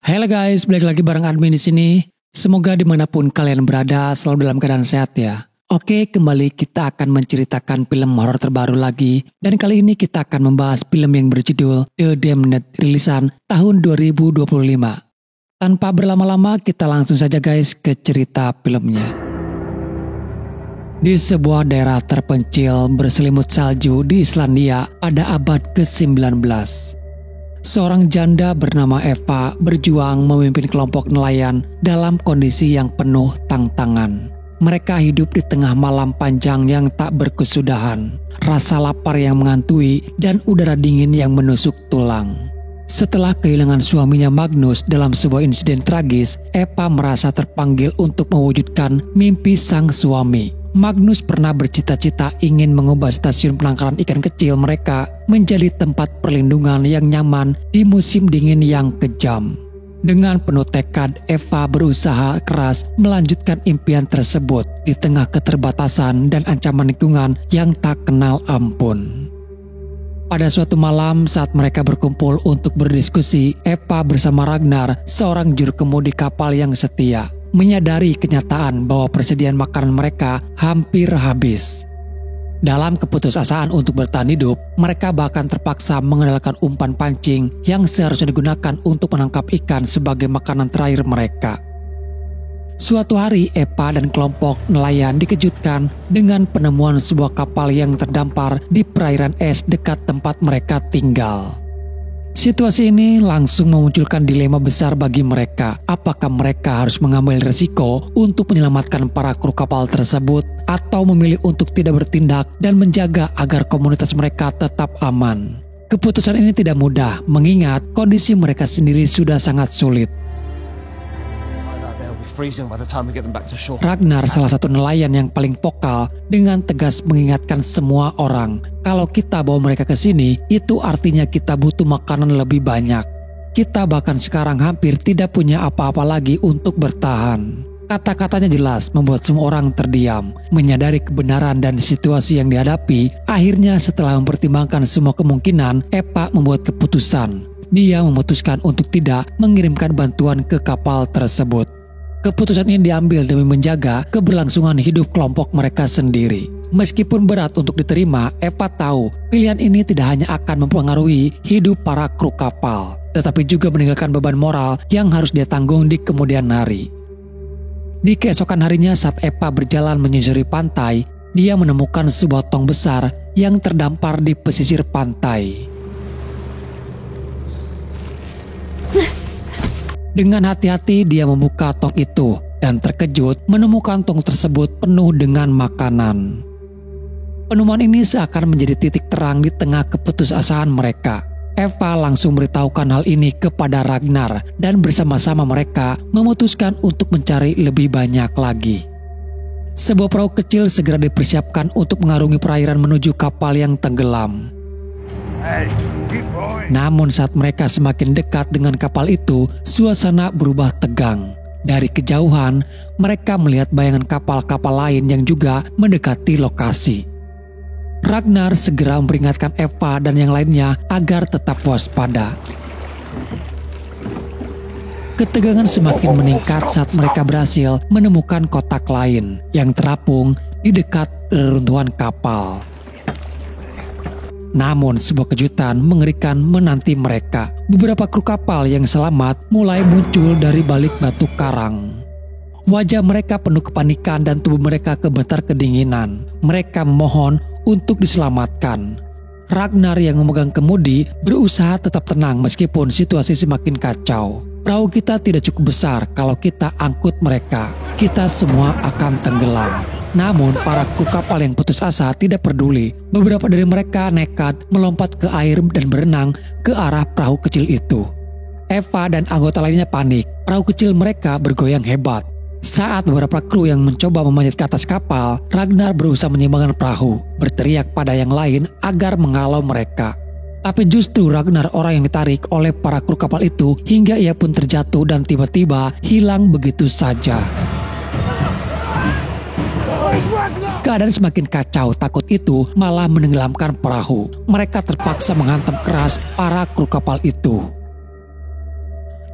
Halo guys, balik lagi bareng admin di sini. Semoga dimanapun kalian berada selalu dalam keadaan sehat ya. Oke, kembali kita akan menceritakan film horor terbaru lagi. Dan kali ini kita akan membahas film yang berjudul The Damned, rilisan tahun 2025. Tanpa berlama-lama, kita langsung saja guys ke cerita filmnya. Di sebuah daerah terpencil berselimut salju di Islandia pada abad ke-19. Seorang janda bernama Eva berjuang memimpin kelompok nelayan dalam kondisi yang penuh tantangan. Mereka hidup di tengah malam panjang yang tak berkesudahan, rasa lapar yang menghantui, dan udara dingin yang menusuk tulang. Setelah kehilangan suaminya Magnus dalam sebuah insiden tragis, Eva merasa terpanggil untuk mewujudkan mimpi sang suami. Magnus pernah bercita-cita ingin mengubah stasiun penangkaran ikan kecil mereka menjadi tempat perlindungan yang nyaman di musim dingin yang kejam. Dengan penuh tekad, Eva berusaha keras melanjutkan impian tersebut di tengah keterbatasan dan ancaman lingkungan yang tak kenal ampun. Pada suatu malam saat mereka berkumpul untuk berdiskusi, Eva bersama Ragnar, seorang juru kemudi kapal yang setia, menyadari kenyataan bahwa persediaan makanan mereka hampir habis. Dalam keputusasaan untuk bertahan hidup, mereka bahkan terpaksa mengandalkan umpan pancing yang seharusnya digunakan untuk menangkap ikan sebagai makanan terakhir mereka. Suatu hari, Eva dan kelompok nelayan dikejutkan dengan penemuan sebuah kapal yang terdampar di perairan es dekat tempat mereka tinggal. Situasi ini langsung memunculkan dilema besar bagi mereka. Apakah mereka harus mengambil resiko untuk menyelamatkan para kru kapal tersebut atau memilih untuk tidak bertindak dan menjaga agar komunitas mereka tetap aman? Keputusan ini tidak mudah mengingat kondisi mereka sendiri sudah sangat sulit. Ragnar, salah satu nelayan yang paling vokal, dengan tegas mengingatkan semua orang, kalau kita bawa mereka ke sini, itu artinya kita butuh makanan lebih banyak. Kita bahkan sekarang hampir tidak punya apa-apa lagi untuk bertahan. Kata-katanya jelas membuat semua orang terdiam, menyadari kebenaran dan situasi yang dihadapi. Akhirnya setelah mempertimbangkan semua kemungkinan, Eva membuat keputusan. Dia memutuskan untuk tidak mengirimkan bantuan ke kapal tersebut. Keputusan ini diambil demi menjaga keberlangsungan hidup kelompok mereka sendiri. Meskipun berat untuk diterima, Eva tahu pilihan ini tidak hanya akan mempengaruhi hidup para kru kapal, tetapi juga meninggalkan beban moral yang harus dia tanggung di kemudian hari. Di keesokan harinya saat Eva berjalan menyusuri pantai, dia menemukan sebuah tong besar yang terdampar di pesisir pantai. Dengan hati-hati dia membuka tong itu dan terkejut menemukan tong tersebut penuh dengan makanan. Penemuan ini seakan menjadi titik terang di tengah keputusasaan mereka. Eva langsung beritahukan hal ini kepada Ragnar dan bersama-sama mereka memutuskan untuk mencari lebih banyak lagi. Sebuah perahu kecil segera dipersiapkan untuk mengarungi perairan menuju kapal yang tenggelam. Namun saat mereka semakin dekat dengan kapal itu, suasana berubah tegang. Dari kejauhan, mereka melihat bayangan kapal-kapal lain yang juga mendekati lokasi. Ragnar segera memperingatkan Eva dan yang lainnya agar tetap waspada. Ketegangan semakin meningkat saat mereka berhasil menemukan kotak lain yang terapung di dekat reruntuhan kapal. Namun sebuah kejutan mengerikan menanti mereka. Beberapa kru kapal yang selamat mulai muncul dari balik batu karang. Wajah mereka penuh kepanikan dan tubuh mereka gemetar kedinginan. Mereka memohon untuk diselamatkan. Ragnar yang memegang kemudi berusaha tetap tenang meskipun situasi semakin kacau. Perahu kita tidak cukup besar kalau kita angkut mereka. Kita semua akan tenggelam. Namun para kru kapal yang putus asa tidak peduli. Beberapa dari mereka nekat melompat ke air dan berenang ke arah perahu kecil itu. Eva dan anggota lainnya panik. Perahu kecil mereka bergoyang hebat. Saat beberapa kru yang mencoba memanjat ke atas kapal, Ragnar berusaha menyeimbangkan perahu, berteriak pada yang lain agar menghalau mereka. Tapi justru Ragnar orang yang ditarik oleh para kru kapal itu hingga ia pun terjatuh dan tiba-tiba hilang begitu saja. Keadaan semakin kacau, takut itu malah menenggelamkan perahu. Mereka terpaksa menghantam keras para kru kapal itu.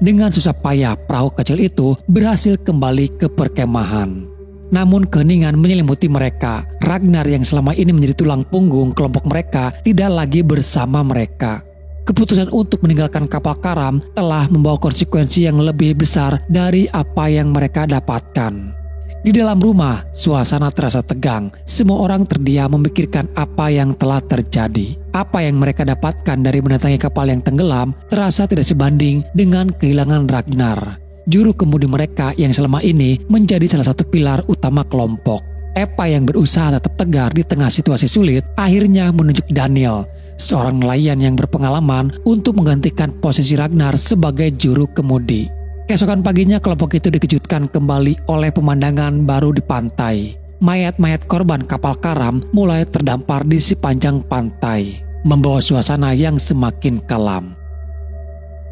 Dengan susah payah perahu kecil itu berhasil kembali ke perkemahan. Namun keheningan menyelimuti mereka. Ragnar yang selama ini menjadi tulang punggung kelompok mereka tidak lagi bersama mereka. Keputusan untuk meninggalkan kapal karam telah membawa konsekuensi yang lebih besar dari apa yang mereka dapatkan. Di dalam rumah, suasana terasa tegang. Semua orang terdiam memikirkan apa yang telah terjadi. Apa yang mereka dapatkan dari mendatangi kapal yang tenggelam terasa tidak sebanding dengan kehilangan Ragnar, juru kemudi mereka yang selama ini menjadi salah satu pilar utama kelompok. Epa yang berusaha tetap tegar di tengah situasi sulit akhirnya menunjuk Daniel, seorang nelayan yang berpengalaman, untuk menggantikan posisi Ragnar sebagai juru kemudi. Keesokan paginya kelompok itu dikejutkan kembali oleh pemandangan baru di pantai. Mayat-mayat korban kapal karam mulai terdampar di sepanjang pantai, membawa suasana yang semakin kelam.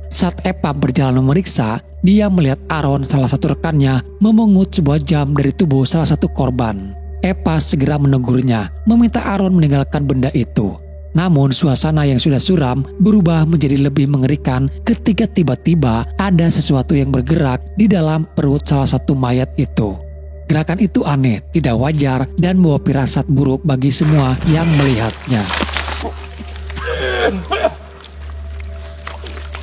Saat Epa berjalan memeriksa, dia melihat Aaron, salah satu rekannya, memungut sebuah jam dari tubuh salah satu korban. Epa segera menegurnya, meminta Aaron meninggalkan benda itu. Namun suasana yang sudah suram berubah menjadi lebih mengerikan ketika tiba-tiba ada sesuatu yang bergerak di dalam perut salah satu mayat itu. Gerakan itu aneh, tidak wajar, dan membawa firasat buruk bagi semua yang melihatnya.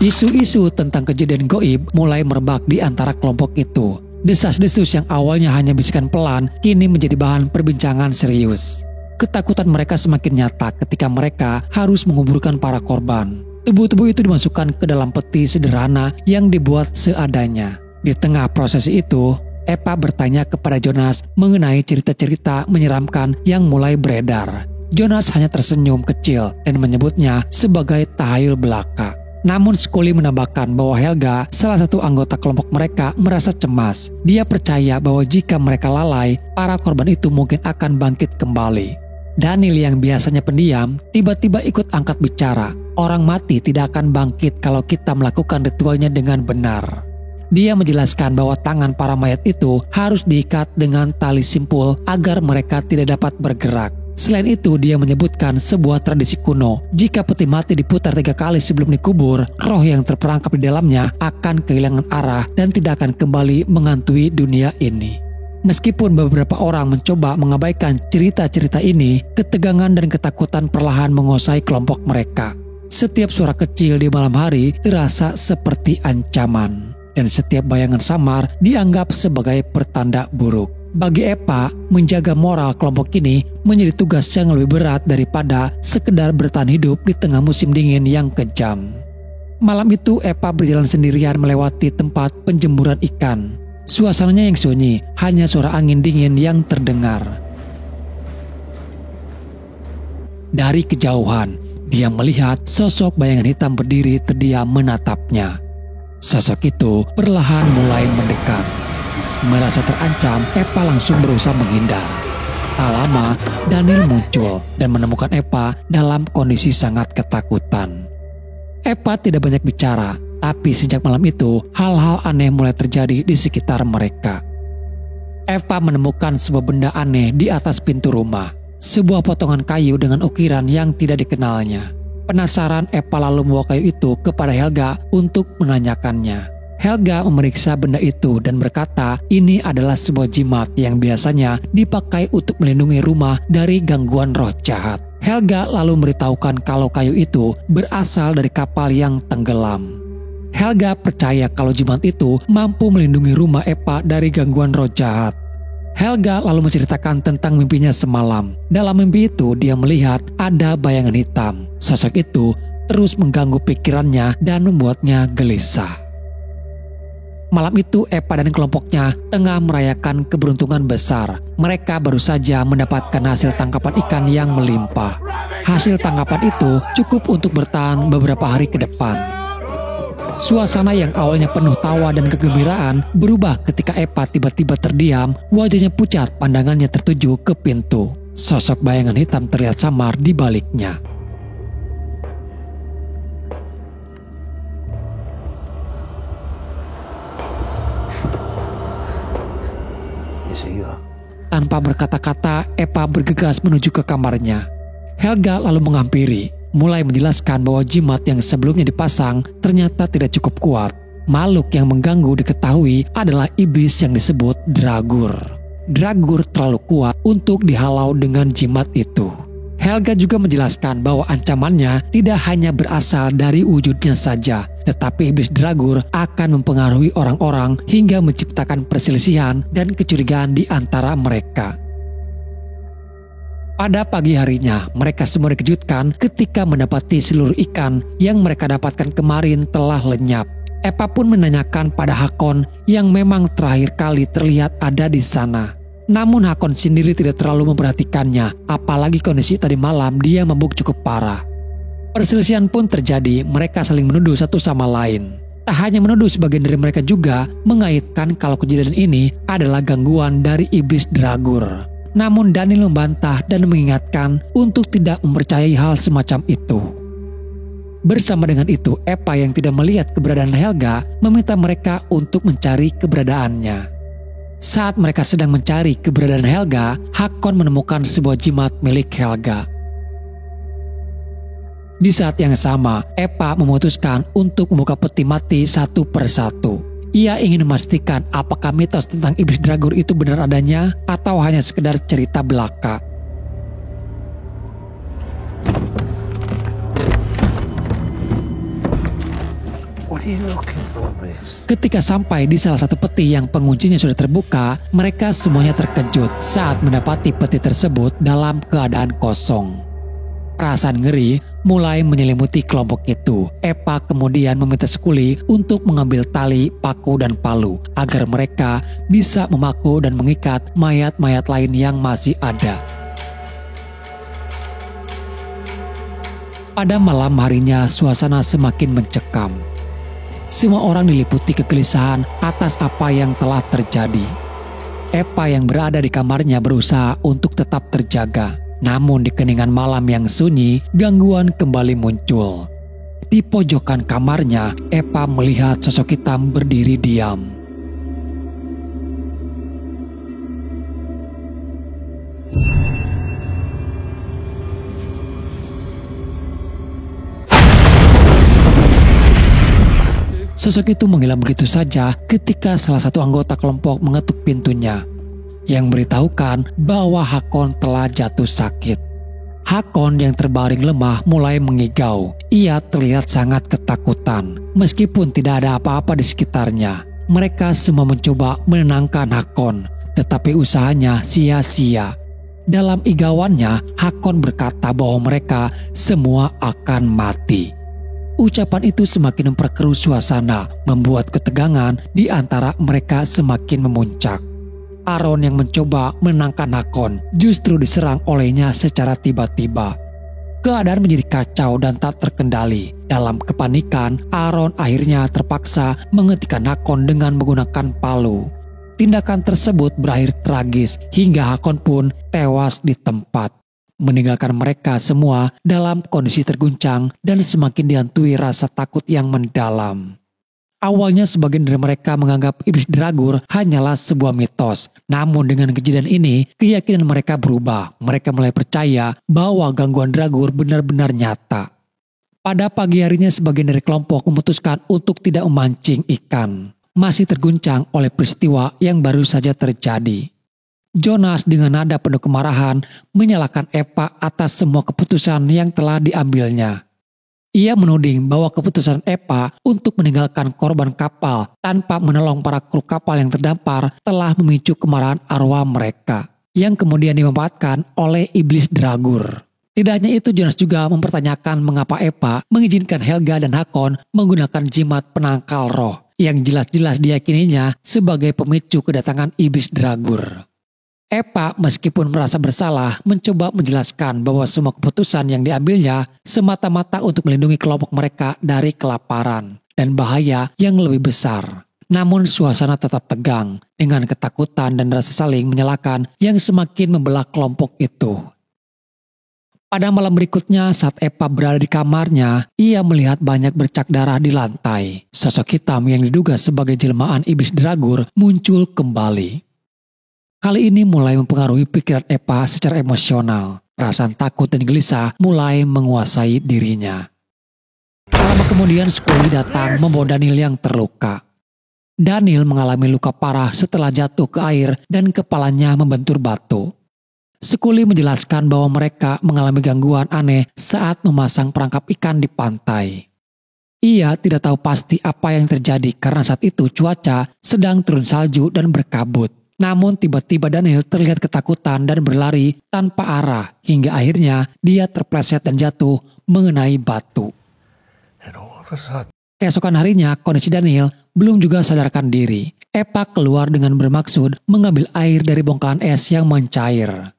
Isu-isu tentang kejadian goib mulai merebak di antara kelompok itu. Desas-desus yang awalnya hanya bisikan pelan kini menjadi bahan perbincangan serius. Ketakutan mereka semakin nyata ketika mereka harus menguburkan para korban. Tubuh-tubuh itu dimasukkan ke dalam peti sederhana yang dibuat seadanya. Di tengah prosesi itu, Epa bertanya kepada Jonas mengenai cerita-cerita menyeramkan yang mulai beredar. Jonas hanya tersenyum kecil dan menyebutnya sebagai tahayul belaka. Namun Scully menambahkan bahwa Helga, salah satu anggota kelompok mereka, merasa cemas. Dia percaya bahwa jika mereka lalai, para korban itu mungkin akan bangkit kembali. Daniel yang biasanya pendiam, tiba-tiba ikut angkat bicara. Orang mati tidak akan bangkit kalau kita melakukan ritualnya dengan benar. Dia menjelaskan bahwa tangan para mayat itu harus diikat dengan tali simpul agar mereka tidak dapat bergerak. Selain itu, dia menyebutkan sebuah tradisi kuno. Jika peti mati diputar 3 kali sebelum dikubur, roh yang terperangkap di dalamnya akan kehilangan arah dan tidak akan kembali menghantui dunia ini. Meskipun beberapa orang mencoba mengabaikan cerita-cerita ini, ketegangan dan ketakutan perlahan menguasai kelompok mereka. Setiap suara kecil di malam hari terasa seperti ancaman, dan setiap bayangan samar dianggap sebagai pertanda buruk. Bagi Epa, menjaga moral kelompok ini menjadi tugas yang lebih berat daripada sekedar bertahan hidup di tengah musim dingin yang kejam. Malam itu Epa berjalan sendirian melewati tempat penjemburan ikan. Suasananya yang sunyi, hanya suara angin dingin yang terdengar. Dari kejauhan, dia melihat sosok bayangan hitam berdiri terdiam menatapnya. Sosok itu perlahan mulai mendekat. Merasa terancam, Epa langsung berusaha menghindar. Tak lama, Daniel muncul dan menemukan Epa dalam kondisi sangat ketakutan. Epa tidak banyak bicara, tapi sejak malam itu, hal-hal aneh mulai terjadi di sekitar mereka. Epa menemukan sebuah benda aneh di atas pintu rumah. Sebuah potongan kayu dengan ukiran yang tidak dikenalnya. Penasaran, Epa lalu membawa kayu itu kepada Helga untuk menanyakannya. Helga memeriksa benda itu dan berkata ini adalah sebuah jimat yang biasanya dipakai untuk melindungi rumah dari gangguan roh jahat. Helga lalu memberitahukan kalau kayu itu berasal dari kapal yang tenggelam. Helga percaya kalau jimat itu mampu melindungi rumah Epa dari gangguan roh jahat. Helga lalu menceritakan tentang mimpinya semalam. Dalam mimpi itu dia melihat ada bayangan hitam. Sosok itu terus mengganggu pikirannya dan membuatnya gelisah. Malam itu Epa dan kelompoknya tengah merayakan keberuntungan besar. Mereka baru saja mendapatkan hasil tangkapan ikan yang melimpah. Hasil tangkapan itu cukup untuk bertahan beberapa hari ke depan. Suasana yang awalnya penuh tawa dan kegembiraan berubah ketika Epa tiba-tiba terdiam, wajahnya pucat, pandangannya tertuju ke pintu. Sosok bayangan hitam terlihat samar di baliknya. Tanpa berkata-kata, Epa bergegas menuju ke kamarnya. Helga lalu menghampiri, mulai menjelaskan bahwa jimat yang sebelumnya dipasang ternyata tidak cukup kuat. Makhluk yang mengganggu diketahui adalah iblis yang disebut Dragur. Dragur terlalu kuat untuk dihalau dengan jimat itu. Helga juga menjelaskan bahwa ancamannya tidak hanya berasal dari wujudnya saja, tetapi iblis Dragur akan mempengaruhi orang-orang hingga menciptakan perselisihan dan kecurigaan di antara mereka. Pada pagi harinya, mereka semua dikejutkan ketika mendapati seluruh ikan yang mereka dapatkan kemarin telah lenyap. Epa pun menanyakan pada Hakon yang memang terakhir kali terlihat ada di sana. Namun Hakon sendiri tidak terlalu memperhatikannya, apalagi kondisi tadi malam dia mabuk cukup parah. Perselisihan pun terjadi, mereka saling menuduh satu sama lain. Tak hanya menuduh, sebagian dari mereka juga mengaitkan kalau kejadian ini adalah gangguan dari iblis Dragur. Namun Daniel membantah dan mengingatkan untuk tidak mempercayai hal semacam itu. Bersama dengan itu, Epa yang tidak melihat keberadaan Helga meminta mereka untuk mencari keberadaannya. Saat mereka sedang mencari keberadaan Helga, Hakon menemukan sebuah jimat milik Helga. Di saat yang sama, Epa memutuskan untuk membuka peti mati satu persatu. Ia ingin memastikan apakah mitos tentang iblis Dragur itu benar adanya atau hanya sekedar cerita belaka. Ketika sampai di salah satu peti yang penguncinya sudah terbuka, mereka semuanya terkejut saat mendapati peti tersebut dalam keadaan kosong. Perasaan ngeri mulai menyelimuti kelompok itu. Epa kemudian meminta Skuli untuk mengambil tali, paku, dan palu agar mereka bisa memaku dan mengikat mayat-mayat lain yang masih ada. Pada malam harinya, suasana semakin mencekam. Semua orang diliputi kegelisahan atas apa yang telah terjadi. Epa yang berada di kamarnya berusaha untuk tetap terjaga. Namun di keningan malam yang sunyi, gangguan kembali muncul. Di pojokan kamarnya, Epa melihat sosok hitam berdiri diam. Sosok itu menghilang begitu saja ketika salah satu anggota kelompok mengetuk pintunya, yang memberitahukan bahwa Hakon telah jatuh sakit. Hakon yang terbaring lemah mulai mengigau. Ia terlihat sangat ketakutan, meskipun tidak ada apa-apa di sekitarnya. Mereka semua mencoba menenangkan Hakon, tetapi usahanya sia-sia. Dalam igauannya, Hakon berkata bahwa mereka semua akan mati. Ucapan itu semakin memperkeruh suasana, membuat ketegangan di antara mereka semakin memuncak. Aron yang mencoba menenangkan Hakon justru diserang olehnya secara tiba-tiba. Keadaan menjadi kacau dan tak terkendali. Dalam kepanikan, Aron akhirnya terpaksa menghentikan Hakon dengan menggunakan palu. Tindakan tersebut berakhir tragis hingga Hakon pun tewas di tempat, meninggalkan mereka semua dalam kondisi terguncang dan semakin dihantui rasa takut yang mendalam. Awalnya sebagian dari mereka menganggap iblis Dragur hanyalah sebuah mitos. Namun dengan kejadian ini, keyakinan mereka berubah. Mereka mulai percaya bahwa gangguan Dragur benar-benar nyata. Pada pagi harinya, sebagian dari kelompok memutuskan untuk tidak memancing ikan, masih terguncang oleh peristiwa yang baru saja terjadi. Jonas dengan nada penuh kemarahan menyalahkan Epa atas semua keputusan yang telah diambilnya. Ia menuding bahwa keputusan Epa untuk meninggalkan korban kapal tanpa menolong para kru kapal yang terdampar telah memicu kemarahan arwah mereka, yang kemudian dimanfaatkan oleh iblis Dragur. Tidak hanya itu, Jonas juga mempertanyakan mengapa Epa mengizinkan Helga dan Hakon menggunakan jimat penangkal roh, yang jelas-jelas diyakininya sebagai pemicu kedatangan iblis Dragur. Epa meskipun merasa bersalah mencoba menjelaskan bahwa semua keputusan yang diambilnya semata-mata untuk melindungi kelompok mereka dari kelaparan dan bahaya yang lebih besar. Namun suasana tetap tegang dengan ketakutan dan rasa saling menyalahkan yang semakin membelah kelompok itu. Pada malam berikutnya saat Epa berada di kamarnya, ia melihat banyak bercak darah di lantai. Sosok hitam yang diduga sebagai jelmaan iblis Dragur muncul kembali. Kali ini mulai mempengaruhi pikiran Epa secara emosional. Perasaan takut dan gelisah mulai menguasai dirinya. Tak lama kemudian Scully datang membawa Daniel yang terluka. Daniel mengalami luka parah setelah jatuh ke air dan kepalanya membentur batu. Scully menjelaskan bahwa mereka mengalami gangguan aneh saat memasang perangkap ikan di pantai. Ia tidak tahu pasti apa yang terjadi karena saat itu cuaca sedang turun salju dan berkabut. Namun tiba-tiba Daniel terlihat ketakutan dan berlari tanpa arah hingga akhirnya dia terpleset dan jatuh mengenai batu. Keesokan harinya kondisi Daniel belum juga sadarkan diri. Eva keluar dengan bermaksud mengambil air dari bongkahan es yang mencair.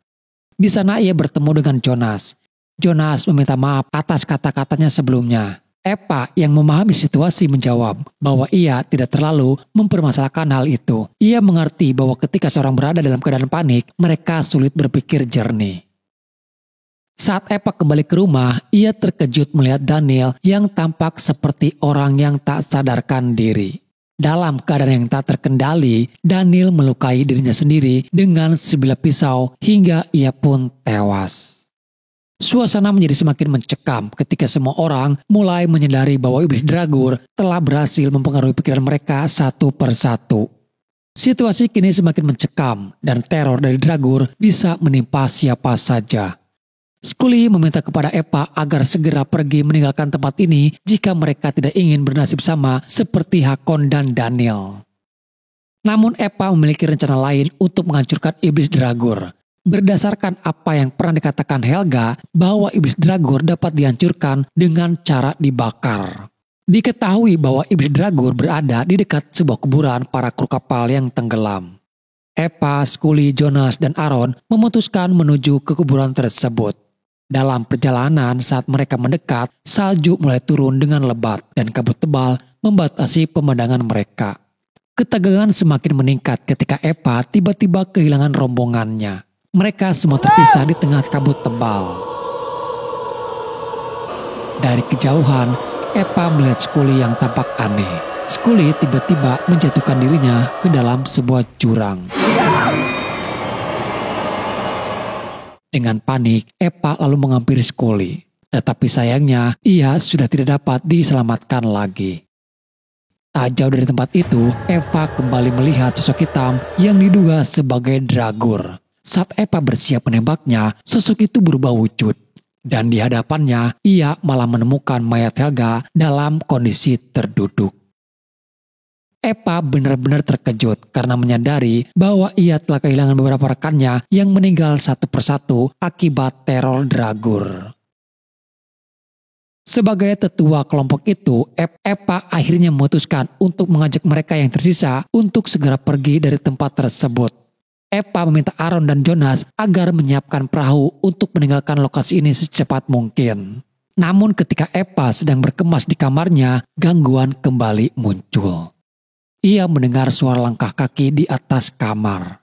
Di sana ia bertemu dengan Jonas. Jonas meminta maaf atas kata-katanya sebelumnya. Eva yang memahami situasi menjawab bahwa ia tidak terlalu mempermasalahkan hal itu. Ia mengerti bahwa ketika seorang berada dalam keadaan panik, mereka sulit berpikir jernih. Saat Eva kembali ke rumah, ia terkejut melihat Daniel yang tampak seperti orang yang tak sadarkan diri. Dalam keadaan yang tak terkendali, Daniel melukai dirinya sendiri dengan sebilah pisau hingga ia pun tewas. Suasana menjadi semakin mencekam ketika semua orang mulai menyadari bahwa iblis Dragur telah berhasil mempengaruhi pikiran mereka satu persatu. Situasi kini semakin mencekam dan teror dari Dragur bisa menimpa siapa saja. Scully meminta kepada Eva agar segera pergi meninggalkan tempat ini jika mereka tidak ingin bernasib sama seperti Hakon dan Daniel. Namun Eva memiliki rencana lain untuk menghancurkan iblis Dragur. Berdasarkan apa yang pernah dikatakan Helga bahwa iblis Dragur dapat dihancurkan dengan cara dibakar. Diketahui bahwa iblis Dragur berada di dekat sebuah kuburan para kru kapal yang tenggelam. Eva, Scully, Jonas, dan Aaron memutuskan menuju ke kuburan tersebut. Dalam perjalanan saat mereka mendekat, salju mulai turun dengan lebat dan kabut tebal membatasi pemandangan mereka. Ketegangan semakin meningkat ketika Eva tiba-tiba kehilangan rombongannya. Mereka semua terpisah di tengah kabut tebal. Dari kejauhan, Eva melihat Scully yang tampak aneh. Scully tiba-tiba menjatuhkan dirinya ke dalam sebuah jurang. Dengan panik, Eva lalu menghampiri Scully. Tetapi sayangnya, ia sudah tidak dapat diselamatkan lagi. Tak jauh dari tempat itu, Eva kembali melihat sosok hitam yang diduga sebagai Dragur. Saat Eva bersiap menembaknya, sosok itu berubah wujud. Dan di hadapannya, ia malah menemukan mayat Helga dalam kondisi terduduk. Eva benar-benar terkejut karena menyadari bahwa ia telah kehilangan beberapa rekannya yang meninggal satu persatu akibat teror Dragur. Sebagai tetua kelompok itu, Eva akhirnya memutuskan untuk mengajak mereka yang tersisa untuk segera pergi dari tempat tersebut. Eva meminta Aaron dan Jonas agar menyiapkan perahu untuk meninggalkan lokasi ini secepat mungkin. Namun ketika Eva sedang berkemas di kamarnya, gangguan kembali muncul. Ia mendengar suara langkah kaki di atas kamar.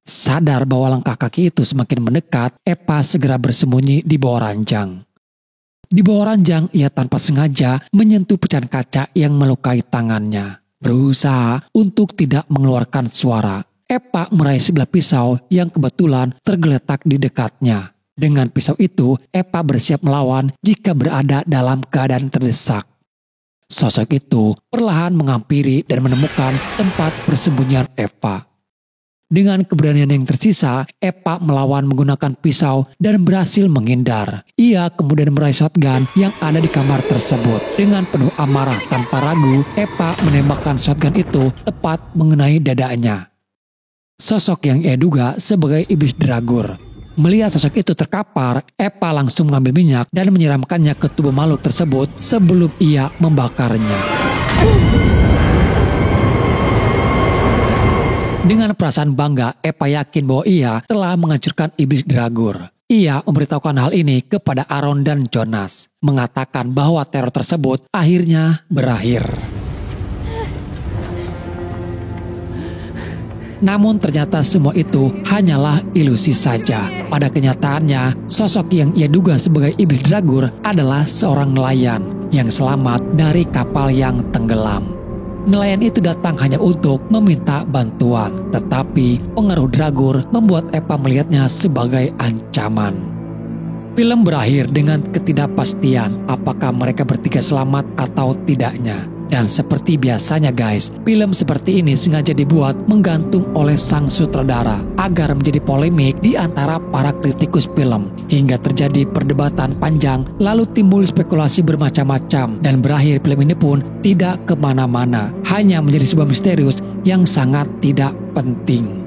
Sadar bahwa langkah kaki itu semakin mendekat, Eva segera bersembunyi di bawah ranjang. Di bawah ranjang, ia tanpa sengaja menyentuh pecahan kaca yang melukai tangannya. Berusaha untuk tidak mengeluarkan suara, Eva meraih sebilah pisau yang kebetulan tergeletak di dekatnya. Dengan pisau itu, Eva bersiap melawan jika berada dalam keadaan terdesak. Sosok itu perlahan menghampiri dan menemukan tempat persembunyian Eva. Dengan keberanian yang tersisa, Eva melawan menggunakan pisau dan berhasil menghindar. Ia kemudian meraih shotgun yang ada di kamar tersebut. Dengan penuh amarah tanpa ragu, Eva menembakkan shotgun itu tepat mengenai dadanya. Sosok yang ia duga sebagai iblis Dragur. Melihat sosok itu terkapar, Eva langsung mengambil minyak dan menyiramkannya ke tubuh makhluk tersebut sebelum ia membakarnya. Dengan perasaan bangga, Eva yakin bahwa ia telah menghancurkan iblis Dragur. Ia memberitahukan hal ini kepada Aaron dan Jonas, mengatakan bahwa teror tersebut akhirnya berakhir. Namun ternyata semua itu hanyalah ilusi saja. Pada kenyataannya, sosok yang ia duga sebagai iblis Dragur adalah seorang nelayan yang selamat dari kapal yang tenggelam. Nelayan itu datang hanya untuk meminta bantuan, tetapi pengaruh Dragur membuat Eva melihatnya sebagai ancaman. Film berakhir dengan ketidakpastian apakah mereka bertiga selamat atau tidaknya. Dan seperti biasanya guys, film seperti ini sengaja dibuat menggantung oleh sang sutradara agar menjadi polemik di antara para kritikus film. Hingga terjadi perdebatan panjang, lalu timbul spekulasi bermacam-macam, dan berakhir film ini pun tidak kemana-mana, hanya menjadi sebuah misterius yang sangat tidak penting.